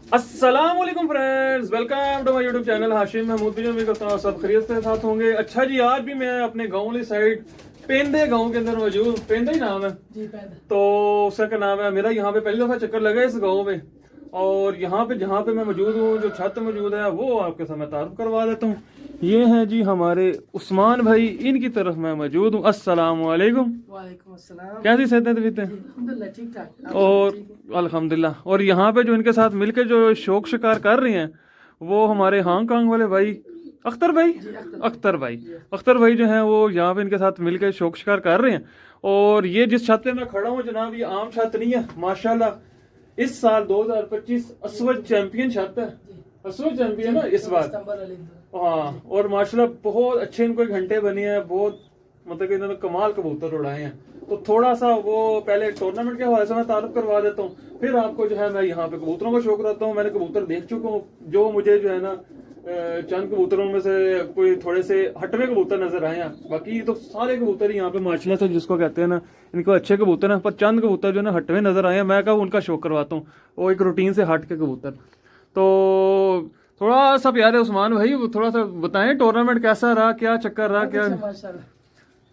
अस्सलाम वालेकुम friends, welcome to my YouTube channel Hashim Mahmood भी। उम्मीद करता हूँ सब खैरियत के साथ होंगे। अच्छा जी, आज भी मैं अपने गाँव वाली साइड पेंदे गांव के अंदर मौजूद। पेंदे ही नाम है जी, पेंदे। तो उसका क्या नाम है। मेरा यहाँ पे पहली दफा चक्कर लगा इस गाँव में, और यहाँ पे जहाँ पे मैं मौजूद हूँ, जो छत मौजूद है वो आपके साथ मैं तारुफ करवा देता हूँ। ये है जी हमारे उस्मान भाई, इनकी तरफ मैं मौजूद हूँ। अस्सलाम वालेकुम। वालेकुम अस्सलाम। कैसी सेहत है तबीयत? अल्हम्दुलिल्लाह ठीक ठाक। और अल्हम्दुलिल्लाह। और यहाँ पे जो इनके साथ मिलके जो शौक शिकार कर रहे हैं वो हमारे हांगकांग वाले भाई अख्तर भाई। अख्तर भाई जो हैं वो यहाँ पे इनके साथ मिलके शौक शिकार कर रहे हैं। और ये जिस छत पे मैं खड़ा हूँ जनाब, ये आम छत नहीं है माशाल्लाह। इस साल 2025 असवद चैंपियन छत है। असवद चैंपियन है इस बार। हाँ, और माशाल्लाह बहुत अच्छे इनको घंटे बने हैं। बहुत मतलब कि इन्होंने कमाल कबूतर उड़ाए हैं। तो थोड़ा सा वो पहले टूर्नामेंट के हवाले से मैं तारुफ करवा देता हूँ, फिर आपको जो है मैं यहाँ पे कबूतरों का शौक रखता हूँ। मैंने कबूतर देख चुका हूँ, जो मुझे जो है ना चंद कबूतरों में से कोई थोड़े से हटवे कबूतर नजर आए हैं। बाकी तो सारे कबूतर यहाँ पे माशाल्लाह से जिसको कहते हैं ना, इनको अच्छे कबूतर हैं। पर चंद कबूतर जो है ना हटवे नजर आए हैं, मैं कहा उनका शौक करवाता हूँ। वो एक रूटीन से हट के कबूतर। तो थोड़ा सा प्यारे उस्मान भाई, थोड़ा सा बताएं टूर्नामेंट कैसा रहा, क्या चक्कर रहा, क्या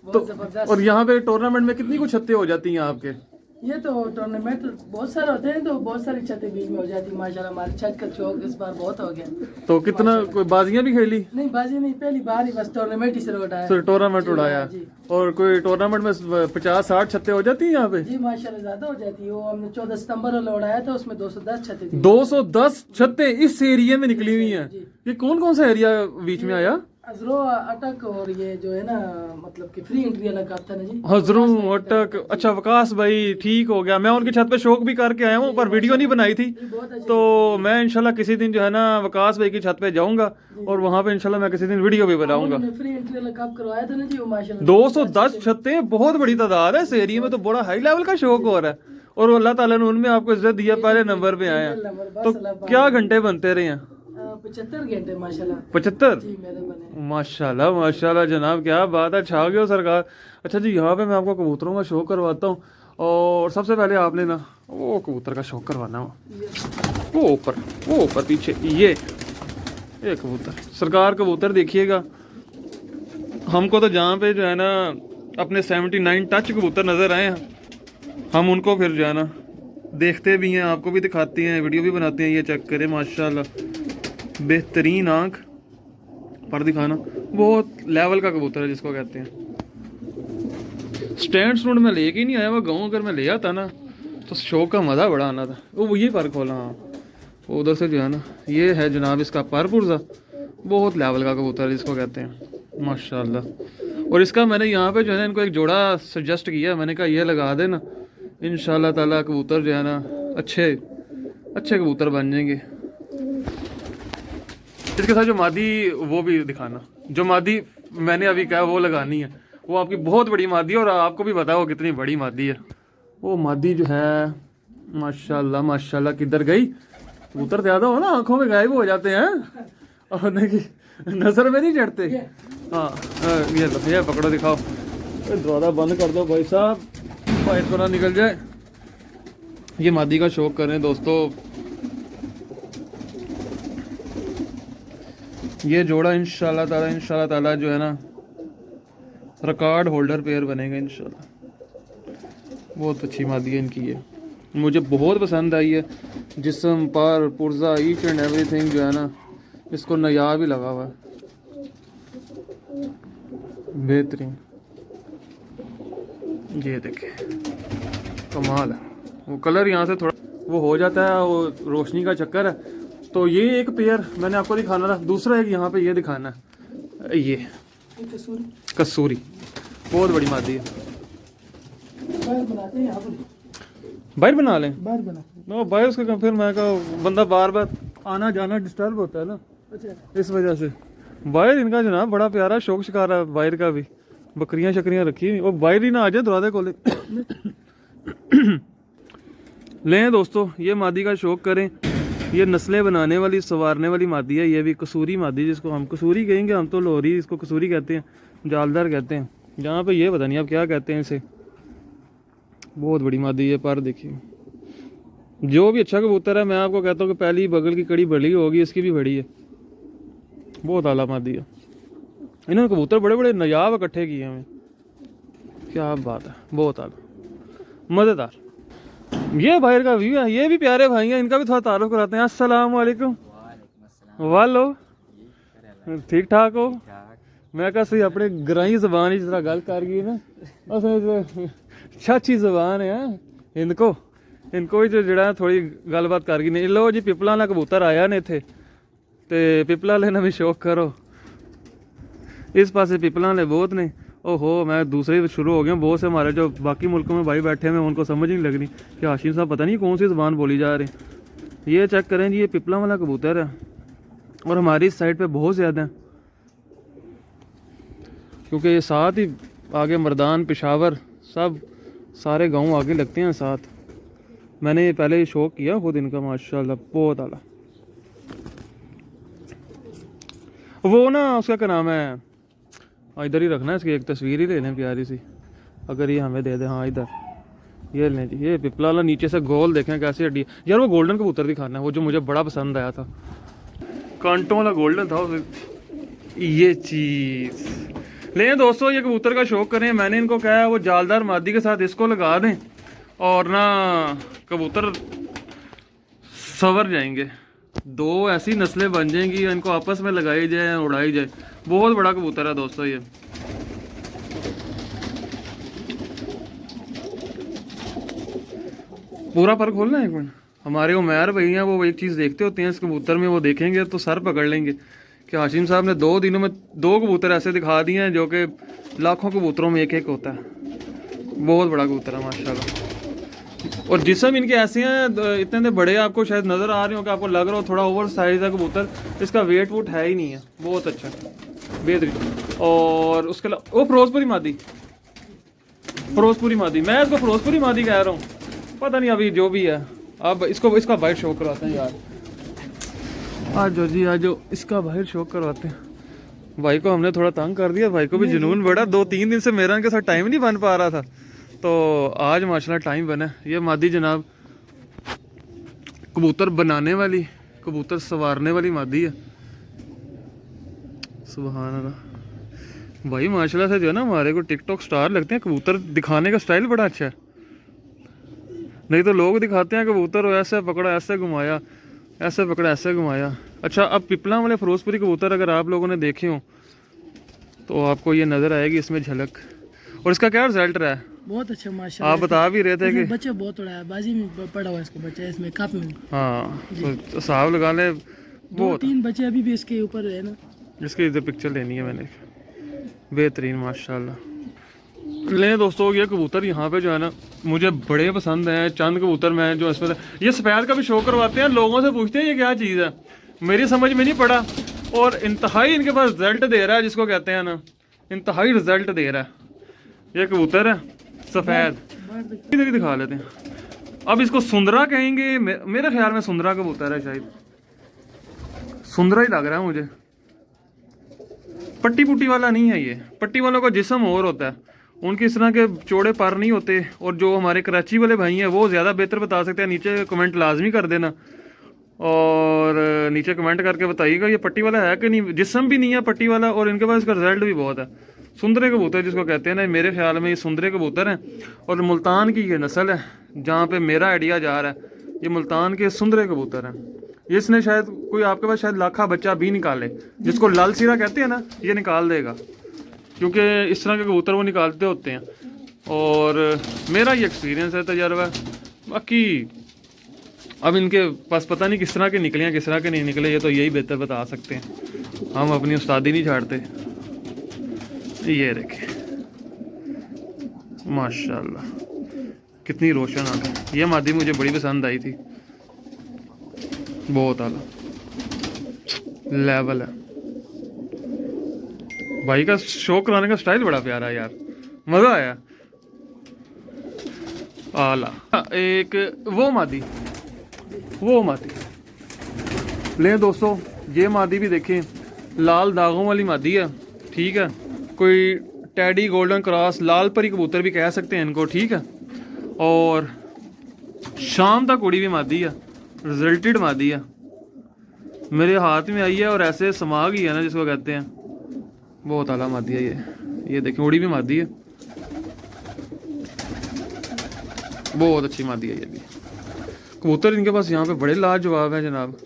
तो। और यहाँ पे टूर्नामेंट में कितनी कुछ छत्ते हो जाती हैं आपके? ये तो टूर्नामेंट बहुत सारे होते हैं, तो बहुत सारी छतें बीच में हो जाती है। माशाल्लाह हमारी छत का शौक इस बार बहुत हो गया। तो कितना कोई बाजियां भी खेली? नहीं, बाजी नहीं, पहली बार ही बस टूर्नामेंट ही से उठाया। तो टूर्नामेंट उड़ाया। और कोई टूर्नामेंट में 50-60 छत्ते हो जाती हैं यहाँ पे? जी माशाल्लाह ज्यादा हो जाती है। वो हमने 14 सितंबर वाला उड़ाया था, उसमें 210 छतें थी। 210 छत्ते इस एरिया में निकली हुई हैं। ये कौन कौन सा एरिया बीच में आया? हजरो अटक, और ये जो है ना मतलब कि फ्री एंट्री वाला काम था ना जी, हजरू अटक। अच्छा, वकास भाई, ठीक हो गया। मैं उनकी छत पे शौक भी करके आया हूँ, पर वीडियो नहीं बनाई थी। तो मैं इंशाल्लाह किसी दिन जो है ना वकास भाई की छत पे जाऊंगा, और वहाँ पे इंशाल्लाह मैं किसी दिन वीडियो भी बनाऊंगा। फ्री एंट्री वाला काम करवाया था ना जी, वो माशाल्लाह 210 छत्ते बहुत बड़ी तादाद है इस एरिया में। तो बड़ा हाई लेवल का शौक हो रहा है, और अल्लाह ताला ने उनमें आपको इज्जत दिया, पहले नंबर पे आए हैं। तो क्या घंटे बनते रहे हैं? 75 घंटे माशाल्लाह। 75 जी मेरे बने। माशाल्लाह माशाल्लाह जनाब, क्या बात है, छा गए हो सरकार। अच्छा जी, यहाँ पे मैं आपको कबूतरों का शौक करवाता हूँ। और सबसे पहले आपने ना वो कबूतर का शौक करवाना हो, वो ऊपर पीछे ये कबूतर सरकार कबूतर देखिएगा। हमको तो जहाँ पे जो है ना अपने 79 टच कबूतर नज़र आए हैं, हम उनको फिर जो है ना देखते भी हैं, आपको भी दिखाते हैं, वीडियो भी बनाते हैं। ये चेक करें माशाल्लाह, बेहतरीन आंख पर दिखाना, बहुत लेवल का कबूतर है जिसको कहते हैं। स्टैंड स्टूड में लेके ही नहीं आया, वो गाँव अगर मैं ले आता ना तो शौक का मज़ा बड़ा आना था। वो ये पर खोला। हाँ, उधर से जो है ना ये है जनाब इसका पर पुर्जा, बहुत लेवल का कबूतर है जिसको कहते हैं माशाल्लाह। और इसका मैंने यहाँ पे जो है ना इनको एक जोड़ा सजेस्ट किया, मैंने कहा ये लगा देना, इंशाल्लाह ताला कबूतर जो है ना अच्छे कबूतर बन जाएंगे। इसके साथ जो मादी वो भी दिखाना, जो मादी मैंने अभी कहा वो लगानी है, वो आपकी बहुत बड़ी मादी है, और आपको भी पता है वो कितनी बड़ी मादी है। वो मादी जो है माशाल्लाह माशाल्लाह किधर गई? कबूतर ज्यादा हो ना आंखों में गायब हो जाते हैं, और नजर में नहीं चढ़ते। हाँ, ये पकड़ो, दिखाओ। दरवाजा बंद कर दो भाई साहब, बाहर को ना निकल जाए। ये मादी का शौक करें दोस्तों। ये जोड़ा इंशाल्लाह ताला जो है ना रिकॉर्ड होल्डर पेयर बनेगा इंशाल्लाह। बहुत अच्छी मादी है इनकी, ये मुझे बहुत पसंद आई है। जिस्म पर पुर्जा ईच एंड एवरीथिंग जो है ना, इसको नया भी लगा हुआ है, बेहतरीन। ये देखे कमाल है। वो कलर यहाँ से थोड़ा वो हो जाता है, वो रोशनी का चक्कर है। तो ये एक पेयर मैंने आपको दिखाना था। दूसरा एक यहाँ पे ये दिखाना है, ये कसूरी बहुत बड़ी मादी है। बाहर बना लें, बाहर उसका फिर मैं कहा बंदा बार बार आना जाना डिस्टर्ब होता है ना। अच्छा, इस वजह से बाहर इनका जनाब बड़ा प्यारा शौक शिकार है। बाहर का भी बकरियां शकरियां रखी हुई, और बाहर ही ना आ जाए दरवाजे खोले। लें दोस्तों, ये मादी का शौक करें। ये नस्लें बनाने वाली, संवारने वाली मादी है। ये भी कसूरी मादी, जिसको हम कसूरी कहेंगे, हम तो लोहरी इसको कसूरी कहते हैं, जालदार कहते हैं। जहाँ पे ये पता नहीं आप क्या कहते हैं इसे। बहुत बड़ी मादी है, पर देखिए जो भी अच्छा कबूतर है मैं आपको कहता हूँ कि पहली बगल की कड़ी बड़ी होगी, इसकी भी बड़ी है, बहुत आला मादी है। इन्होंने कबूतर बड़े बड़े नायाब इकट्ठे किए हैं, क्या बात है, बहुत आला मज़ेदार। ये भाई का व्यू है, ये भी प्यारे भाई हैं, इनका भी थोड़ा तारुफ कराते हैं। अस्सलाम वालेकुम। वालो ठीक ठाक हो? मैं कहा सही अपने ग्राई जबान ही जरा गल कर गई ना, अच्छी जबान है इनको, इनको भी जड़ा थोड़ी गलबात कर गई नहीं। लो जी पिपला वाला कबूतर आया ने इत्थे, ते पिपला वाले ने भी शौक करो। इस पासे पिपला वाले बहुत ने। ओहो मैं दूसरे शुरू हो गया, बहुत से हमारे जो बाकी मुल्कों में भाई बैठे हैं उनको समझ ही नहीं लग रही कि हाशिम साहब पता नहीं कौन सी ज़बान बोली जा रही। ये चेक करें जी, ये पिपला वाला कबूतर है और हमारी इस साइड पे बहुत ज़्यादा हैं, क्योंकि ये साथ ही आगे मर्दान पेशावर सब सारे गांव आगे लगते हैं साथ। मैंने पहले ये शौक किया खुद इनका, माशाल्लाह बहुत आला। वो ना उसका क्या नाम है, इधर ही रखना है, इसकी एक तस्वीर ही ले लें प्यारी सी, अगर ये हमें दे दे। हाँ इधर ये लें जी, ये पिपला वाला नीचे से गोल देखें कैसी हड्डी यार। वो गोल्डन कबूतर दिखाना है, वो जो मुझे बड़ा पसंद आया था, कांटों वाला गोल्डन था ये चीज़। लें दोस्तों ये कबूतर का शौक करें, मैंने इनको कहा है वो जालदार मादी के साथ इसको लगा दें और ना कबूतर सवर जाएंगे, दो ऐसी नस्लें बन जाएंगी, इनको आपस में लगाई जाए उड़ाई जाए। बहुत बड़ा कबूतर है दोस्तों ये। पूरा पर खोलना है एक मिनट। हमारे उमैर भैया वो एक चीज़ देखते होते हैं इस कबूतर में, वो देखेंगे तो सर पकड़ लेंगे कि हाशिम साहब ने 2 दिनों में 2 कबूतर ऐसे दिखा दिए हैं जो कि लाखों कबूतरों में एक एक होता है। बहुत बड़ा कबूतर है माशाल्लाह। और जिस्म इनके ऐसे हैं इतने बड़े, आपको शायद नज़र आ रहे हो कि आपको लग रहा हो थोड़ा ओवर साइज है कबूतर, इसका वेट वूट है ही नहीं है, बहुत अच्छा बेहतरीन। और उसके अलावा वो फिरोजपुरी मादी, फिरोजपुरी मादी, मैं इसको फिरोजपुरी मादी कह रहा हूँ, पता नहीं अभी जो भी है। अब इसको इसका बाहर शौक करवाते हैं यार, आज जो जी आज जो इसका बाहर शौक करवाते हैं। भाई को हमने थोड़ा तंग कर दिया, भाई को भी जुनून बड़ा, 2-3 दिन से मेरा इनके साथ टाइम नहीं बन पा रहा था, तो आज माशाल्लाह टाइम बना। ये मादी जनाब कबूतर बनाने वाली, कबूतर संवारने वाली मादी है, सुभान अल्लाह। भाई माशाल्लाह से जो है ना हमारे को टिकटॉक स्टार लगते हैं, कबूतर दिखाने का स्टाइल बड़ा अच्छा है। नहीं तो लोग दिखाते हैं कबूतर ऐसे पकड़ा ऐसे घुमाया, ऐसे पकड़ा ऐसे घुमाया। अच्छा अब पिपला वाले फिरोजपुरी कबूतर अगर आप लोगों ने देखे हो तो आपको ये नज़र आएगी इसमें झलक। और इसका क्या रिजल्ट रहा है? बहुत अच्छा माशाल्लाह। आप बता भी रहे थे कि बच्चे बहुत उड़ा है, बाजी में पड़ा हुआ है इसका बच्चा, इसमें कप में। हाँ तो साहब लगा ले, बहुत 2-3 बच्चे अभी भी इसके ऊपर है ना। इसकी इधर पिक्चर लेनी है मैंने, बेहतरीन माशाल्लाह। ले दोस्तों ये कबूतर यहाँ पे जो है ना मुझे बड़े पसंद हैं। चंद कबूतर मैं जो इसमें ये सफ़ेद का भी शौक करवाते हैं, लोगों से पूछते हैं ये क्या चीज़ है, मेरी समझ में नहीं पड़ा। और इंतहाई इनके पास रिजल्ट दे रहा है, जिसको कहते हैं ना इंतहाई रिजल्ट दे रहा है। ये कबूतर है सफ़ेद, इधर ही दिखा लेते हैं। अब इसको सुंदरा कहेंगे, मेरे ख्याल में सुंदरा कबूतर है, शायद सुंदरा ही लग रहा है मुझे। पट्टी पुट्टी वाला नहीं है ये, पट्टी वालों का जिस्म और होता है, उनके इस तरह के चौड़े पर नहीं होते। और जो हमारे कराची वाले भाई हैं वो ज़्यादा बेहतर बता सकते हैं, नीचे कमेंट लाजमी कर देना और नीचे कमेंट करके बताइएगा ये पट्टी वाला है कि नहीं। जिस्म भी नहीं है पट्टी वाला और इनके पास इसका रिजल्ट भी बहुत है। सुंदरे कबूतर जिसको कहते हैं ना, मेरे ख्याल में ये सुंदरे कबूतर हैं और मुल्तान की ये नस्ल है जहाँ पे मेरा आइडिया जा रहा है, ये मुल्तान के सुंदरे कबूतर हैं। इसने शायद कोई आपके पास शायद लाखा बच्चा भी निकाले, जिसको लाल सीरा कहते हैं ना, ये निकाल देगा, क्योंकि इस तरह के कबूतर वो निकालते होते हैं। और मेरा ये एक्सपीरियंस है, तजर्बा। बाकी अब इनके पास पता नहीं किस तरह के निकले हैं किस तरह के नहीं निकले, ये तो यही बेहतर बता सकते हैं, हम अपनी उस्तादी नहीं छाड़ते। ये देखें माशाल्लाह कितनी रोशन आ गई। ये मादी मुझे बड़ी पसंद आई थी, बहुत आला लेवल है। भाई का शौक कराने का स्टाइल बड़ा प्यारा है यार, मज़ा आया। आला एक वो मादी ले दोस्तों, ये मादी भी देखें, लाल दागों वाली मादी है, ठीक है। कोई टैडी गोल्डन क्रॉस लाल परी कबूतर भी कह सकते हैं इनको, ठीक है। और शाम तक उड़ी भी मादी है, रिजल्टेड मादी है, मेरे हाथ में आई है और ऐसे समा गई है ना जिसको कहते हैं, बहुत आला मादी है ये देखें उड़ी भी मादी है, बहुत अच्छी मादी है ये भी। कबूतर इनके पास यहाँ पे बड़े लाजवाब हैं जनाब,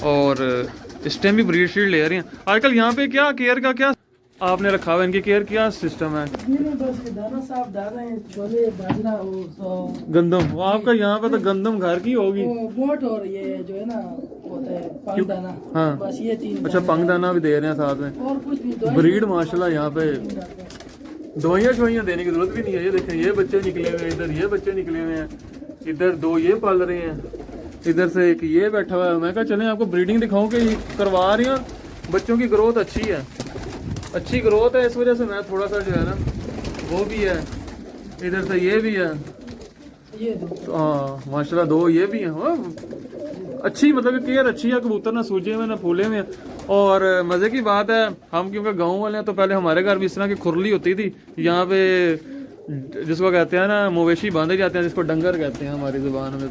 और इस टाइम भी ब्रीड शीड ले रहे हैं आजकल। यहाँ पे क्या केयर का क्या आपने रखा हुआ है, इनकी केयर क्या सिस्टम है? नहीं बस दाना साफ डाल रहे हैं, छोले बाजरा गंदम, वो आपका यहाँ पे तो गंदम घर की होगी। बोट और ये जो है ना होता है पंग दाना, हाँ बस ये 3। अच्छा पंग दाना भी दे रहे हैं साथ में, और कुछ नहीं। ब्रीड माशाल्लाह यहाँ पे दवाइयाँ शवाइयाँ देने की जरूरत भी नहीं है। ये देखें ये बच्चे निकले हुए हैं, इधर ये बच्चे निकले हुए हैं, इधर 2 ये पाल रहे हैं, इधर से एक ये बैठा हुआ है। मैं कहा चलें आपको ब्रीडिंग दिखाऊं कि करवा रही हैं, बच्चों की ग्रोथ अच्छी है, अच्छी ग्रोथ है, इस वजह से मैं थोड़ा सा जो है ना वो भी है, इधर से ये भी है, ये 2 हाँ माशाल्लाह 2 ये भी हैं। हाँ, अच्छी मतलब कि केयर अच्छी है, कबूतर ना सूजे में ना फूले में। और मज़े की बात है हम क्योंकि गांव वाले हैं तो पहले हमारे घर भी इस तरह की खुरली होती थी यहाँ पे, जिसको कहते हैं ना मवेशी बांधे जाते हैं, जिसको डंगर कहते हैं हमारी ज़ुबान में।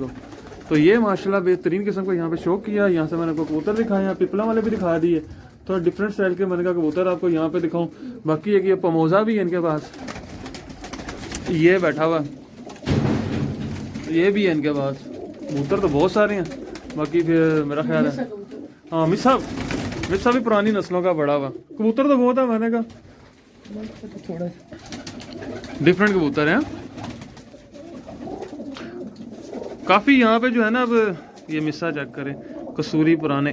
तो ये माशाल्लाह बेहतरीन किस्म को यहाँ पे शौक किया। यहाँ से मैंने आपको कबूतर दिखाए हैं, पिपला वाले भी दिखा दिए, थोड़ा डिफरेंट स्टाइल के मैंने कहा कबूतर आपको यहाँ पे दिखाऊं। बाकी एक ये पमोजा भी है इनके पास, ये बैठा हुआ, ये भी है इनके पास। कबूतर तो बहुत सारे हैं, बाकी फिर मेरा ख्याल है हाँ मिस्सा भी पुरानी नस्लों का बड़ा हुआ कबूतर तो बहुत है। मैंने कहा थोड़ा डिफरेंट कबूतर हैं काफ़ी यहाँ पे जो है ना। अब ये मिस्सा चेक करें, कसूरी पुराने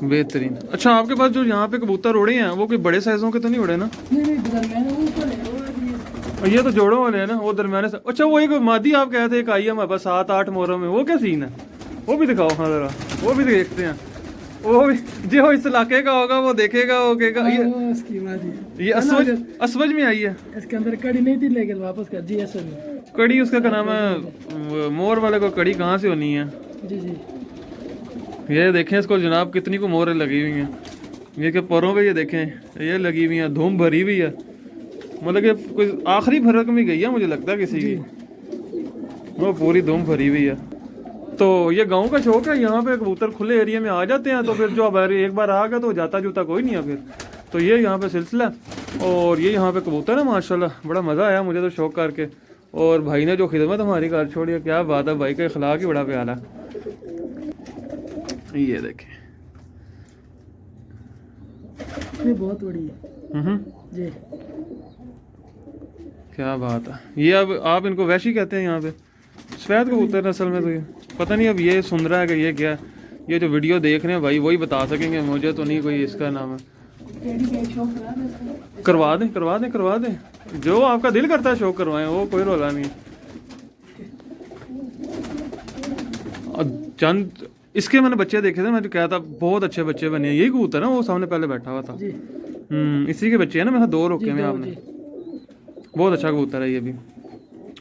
बेहतरीन। अच्छा आपके पास जो यहाँ पे कबूतर उड़े हैं वो कोई बड़े साइजों के तो नहीं उड़े ना? नहीं दरमियाने ऊपर है, और ये तो जोड़ों वाले हैं ना, वो दरमियाने से। अच्छा वो एक मादी आप कहते हैं एक आई है हमारे पास 7-8 मोहरों में, वो क्या सीन है? वो भी दिखाओ हाँ जरा, वो भी देखते हैं। वो भी जो इस इलाके का होगा वो देखेगा, वो कहेगा ये असवज में आई है, इसके अंदर कड़ी नहीं थी लेकिन वापस कर जी। असवज में कड़ी उसका क्या नाम है, मोर वाले को कड़ी कहाँ से होनी है? जी जी ये देखें इसको जनाब कितनी को मोहरें लगी हुई हैं, ये के पैरों पे ये देखें ये लगी हुई हैं, धूम भरी हुई है, मतलब कि कोई आखिरी फर्क में गई है मुझे लगता है किसी की, वो पूरी धूम भरी हुई है। तो ये गांव का शौक है, यहाँ पे कबूतर खुले एरिया में आ जाते हैं तो फिर जो अब एक बार आ गया तो जाता जूता कोई नहीं है फिर। तो ये यहाँ पे सिलसिला, और ये यहाँ पे कबूतर है माशाल्लाह, बड़ा मज़ा आया मुझे तो शौक करके। और भाई ने जो खिदमत हमारी कर छोड़ी है, क्या बात है, भाई का इखलाक ही बड़ा प्यारा। ये देखें ये बहुत बड़ी है जी, क्या बात है। ये अब आप इनको वैशी कहते हैं यहाँ पे, सफेद कबूतर नस्ल में। तो ये पता नहीं अब ये सुन रहा है कि ये क्या है, ये जो वीडियो देख रहे हैं भाई वही बता सकेंगे, मुझे तो नहीं कोई इसका नाम है। करवा दें जो आपका दिल करता है शौक करवाएं, वो कोई रोला नहीं। चंद इसके मैंने बच्चे देखे थे, मैं जो कहा था बहुत अच्छे बच्चे बने हैं। यही कबूतर ना वो सामने पहले बैठा हुआ था, इसी के बच्चे हैं ना, मैं 2 रोके में आपने। बहुत अच्छा कबूतर है ये भी,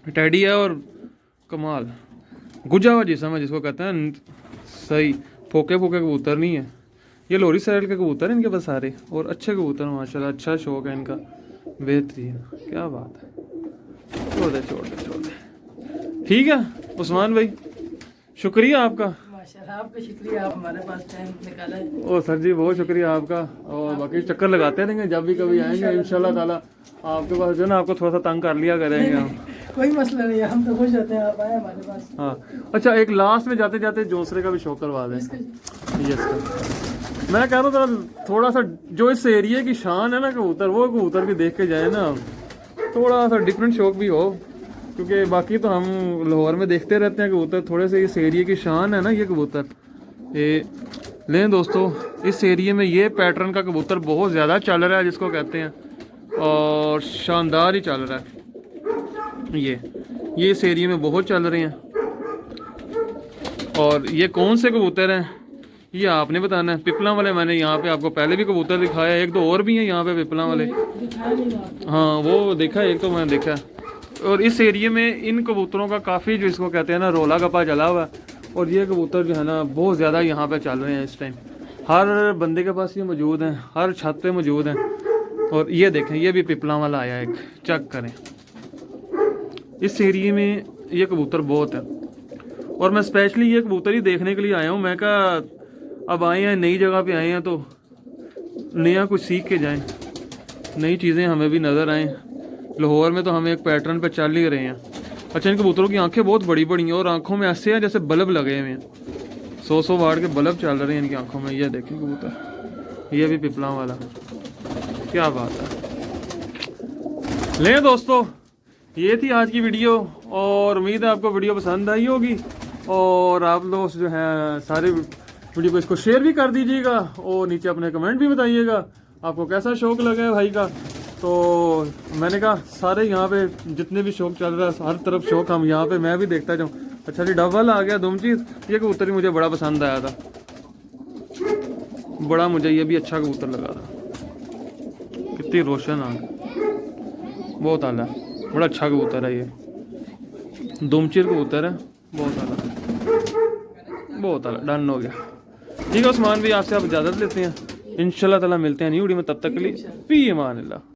टैडी है और कमाल गुजा हुआ जिसम है जिसको कहते हैं, सही फोके कबूतर नहीं है। ये लोरी साइड के कबूतर हैं इनके पास सारे, और अच्छे कबूतर माशाल्लाह, अच्छा शौक है इनका, बेहतरीन, क्या बात है। छोड़ दे ठीक है उस्मान भाई, शुक्रिया आपका। आपका शुक्रिया, आप हमारे पास टाइम निकाला है। ओ सर जी बहुत शुक्रिया आपका, और बाकी चक्कर लगाते रहेंगे जब भी कभी आएंगे इंशाल्लाह ताला। आपके पास जो ना आपको थोड़ा सा तंग कर लिया करेंगे हम, कोई मसला नहीं है, हम तो खुश रहते हैं आप आए हमारे पास। हाँ अच्छा एक लास्ट में जाते जाते दूसरे का भी शौक करवा दें। यस मैं कह रहा हूँ थोड़ा सा जो इस एरिया की शान है ना कबूतर, वो कबूतर भी देख के जाए ना, थोड़ा सा डिफरेंट शौक भी हो, क्योंकि बाकी तो हम लाहौर में देखते रहते हैं कबूतर। थोड़े से इस एरिया की शान है ना ये कबूतर, ये लें दोस्तों, इस एरिया में ये पैटर्न का कबूतर बहुत ज़्यादा चल रहा है जिसको कहते हैं, और शानदार ही चल रहा है ये इस एरिया में बहुत चल रहे हैं। और ये कौन से कबूतर हैं ये आपने बताना है। पिपला वाले मैंने यहाँ पे आपको पहले भी कबूतर दिखाया, 1-2 और भी हैं यहाँ पे पिपला वाले, हाँ वो देखा, एक तो मैंने देखा। और इस एरिया में इन कबूतरों का काफ़ी जो इसको कहते हैं ना रोला गप्पा चला हुआ है, और ये कबूतर जो है ना बहुत ज़्यादा यहाँ पे चल रहे हैं इस टाइम, हर बंदे के पास ये मौजूद हैं, हर छत पे मौजूद हैं। और ये देखें ये भी पिपला वाला आया एक, चेक करें इस एरिए में ये कबूतर बहुत है और मैं स्पेशली ये कबूतर ही देखने के लिए आया हूँ। मैं कहा अब आए हैं नई जगह पे आए हैं तो नया कुछ सीख के जाएं, नई चीज़ें हमें भी नज़र आएँ। लाहौर में तो हम एक पैटर्न पे चल ही रहे हैं। अच्छा, इन कबूतरों की आंखें बहुत बड़ी बड़ी हैं और आंखों में ऐसे हैं जैसे बल्ब लगे हुए हैं, 100 वाट के बल्ब चल रहे हैं इनकी आंखों में। ये देखें कबूतर, ये भी पिपला वाला, क्या बात है। लें दोस्तों, ये थी आज की वीडियो और उम्मीद है आपको वीडियो पसंद आई होगी और आप लोग जो है सारे वीडियो को इसको शेयर भी कर दीजिएगा और नीचे अपने कमेंट भी बताइएगा आपको कैसा शौक लगा है भाई का। तो मैंने कहा सारे यहाँ पे जितने भी शौक चल रहा है, हर तरफ शौक हम यहाँ पे मैं भी देखता जाऊँ। अच्छा जी, डबल आ गया दुमचीज, ये कबूतर भी मुझे बड़ा पसंद आया था, बड़ा मुझे ये भी अच्छा कबूतर लगा था। कितनी रोशन आंख, बहुत आला, बड़ा अच्छा कबूतर है ये। दुमचीर कबूतर है, बहुत आला, बहुत आला। डन हो गया। ठीक है उस्मान भी, आपसे आप इजाज़त लेते हैं। इंशाल्लाह ताला मिलते हैं न्यू वीडियो में, तब तक के लिए फी अमान अल्लाह।